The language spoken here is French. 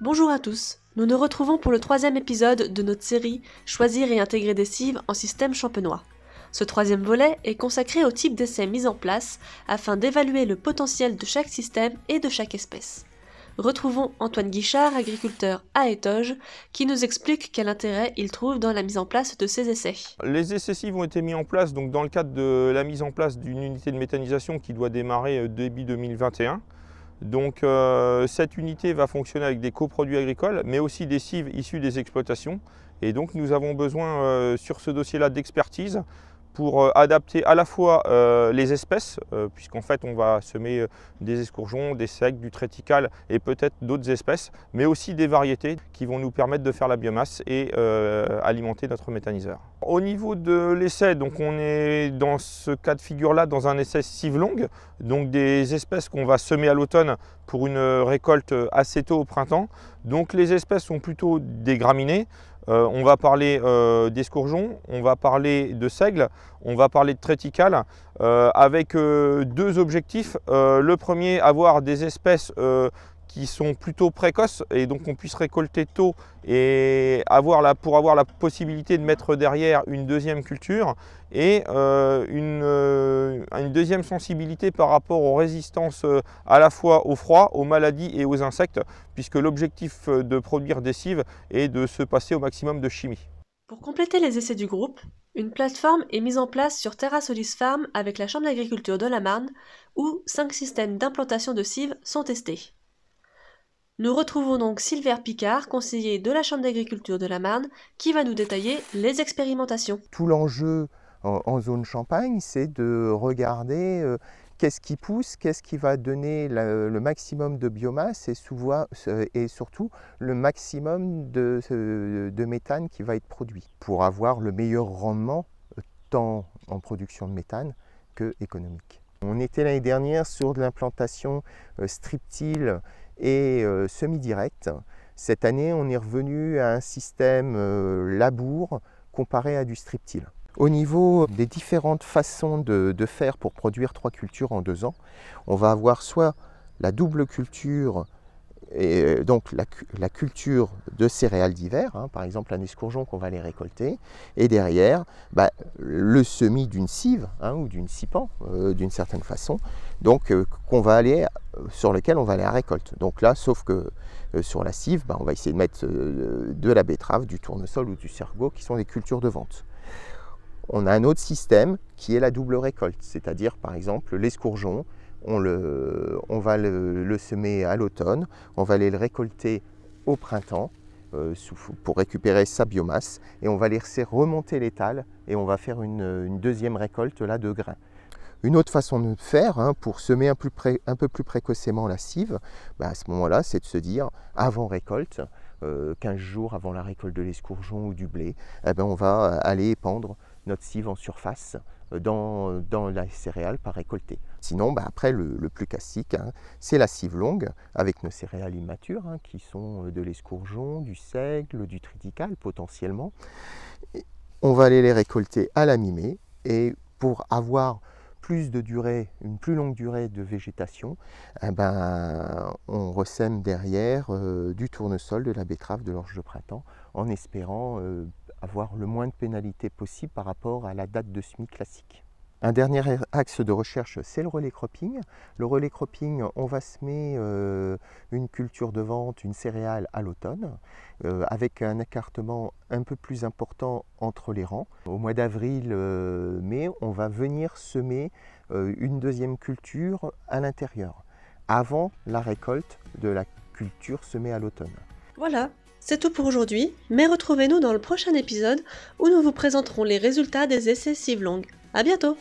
Bonjour à tous, nous nous retrouvons pour le 3e épisode de notre série Choisir et intégrer des cives en système champenois. Ce 3e volet est consacré au type d'essais mis en place afin d'évaluer le potentiel de chaque système et de chaque espèce. Retrouvons Antoine Guichard, agriculteur à Étoges, qui nous explique quel intérêt il trouve dans la mise en place de ces essais. Les essais cives ont été mis en place donc, dans le cadre de la mise en place d'une unité de méthanisation qui doit démarrer début 2021. Donc cette unité va fonctionner avec des coproduits agricoles, mais aussi des cives issues des exploitations. Et donc nous avons besoin sur ce dossier-là d'expertise pour adapter à la fois les espèces, puisqu'en fait on va semer des escourgeons, des secs, du triticale et peut-être d'autres espèces, mais aussi des variétés qui vont nous permettre de faire la biomasse et alimenter notre méthaniseur. Au niveau de l'essai, donc on est dans ce cas de figure-là dans un essai cive longue, donc des espèces qu'on va semer à l'automne pour une récolte assez tôt au printemps. Donc les espèces sont plutôt des graminées. On va parler d'escourgeons, on va parler de seigle, on va parler de triticale, avec deux objectifs. Le premier, avoir des espèces qui sont plutôt précoces et donc on puisse récolter tôt et pour avoir la possibilité de mettre derrière une deuxième culture et une deuxième sensibilité par rapport aux résistances à la fois au froid, aux maladies et aux insectes, puisque l'objectif de produire des cives est de se passer au maximum de chimie. Pour compléter les essais du groupe, une plateforme est mise en place sur Terra Solis Farm avec la Chambre d'agriculture de la Marne, où 5 systèmes d'implantation de cives sont testés. Nous retrouvons donc Silver Picard, conseiller de la Chambre d'agriculture de la Marne, qui va nous détailler les expérimentations. Tout l'enjeu en zone Champagne, c'est de regarder qu'est-ce qui pousse, qu'est-ce qui va donner le maximum de biomasse et surtout le maximum de méthane qui va être produit pour avoir le meilleur rendement tant en production de méthane que économique. On était l'année dernière sur de l'implantation strip-till et semi-direct. Cette année, on est revenu à un système labour comparé à du strip-till. Au niveau des différentes façons de faire pour produire 3 cultures en 2 ans, on va avoir soit la double culture, et donc la culture de céréales d'hiver, par exemple un escourgeon qu'on va aller récolter, et derrière le semis d'une cive ou d'une cipan d'une certaine façon, donc sur lequel on va aller à récolte. Donc là, sauf que sur la cive, on va essayer de mettre de la betterave, du tournesol ou du cerveau qui sont des cultures de vente. On a un autre système qui est la double récolte, c'est-à-dire par exemple l'escourgeon, on va le semer à l'automne, on va aller le récolter au printemps pour récupérer sa biomasse et on va laisser remonter l'étale et on va faire une deuxième récolte là, de grains. Une autre façon de faire pour semer un peu plus précocement la cive, à ce moment-là, c'est de se dire avant récolte, 15 jours avant la récolte de l'escourgeon ou du blé, on va aller épandre notre cive en surface dans la céréale pas récoltée. Sinon, après, le plus classique, c'est la cive longue avec nos céréales immatures, qui sont de l'escourgeon, du seigle, du triticale potentiellement. On va aller les récolter à la mi-mai et pour avoir une plus longue durée de végétation, on ressème derrière du tournesol, de la betterave, de l'orge de printemps, en espérant avoir le moins de pénalités possible par rapport à la date de semis classique. Un dernier axe de recherche, c'est le relais cropping. Le relais cropping, on va semer une culture de vente, une céréale à l'automne, avec un écartement un peu plus important entre les rangs. Au mois d'avril-mai, on va venir semer une deuxième culture à l'intérieur, avant la récolte de la culture semée à l'automne. Voilà, c'est tout pour aujourd'hui, mais retrouvez-nous dans le prochain épisode où nous vous présenterons les résultats des essais cives longues. À bientôt!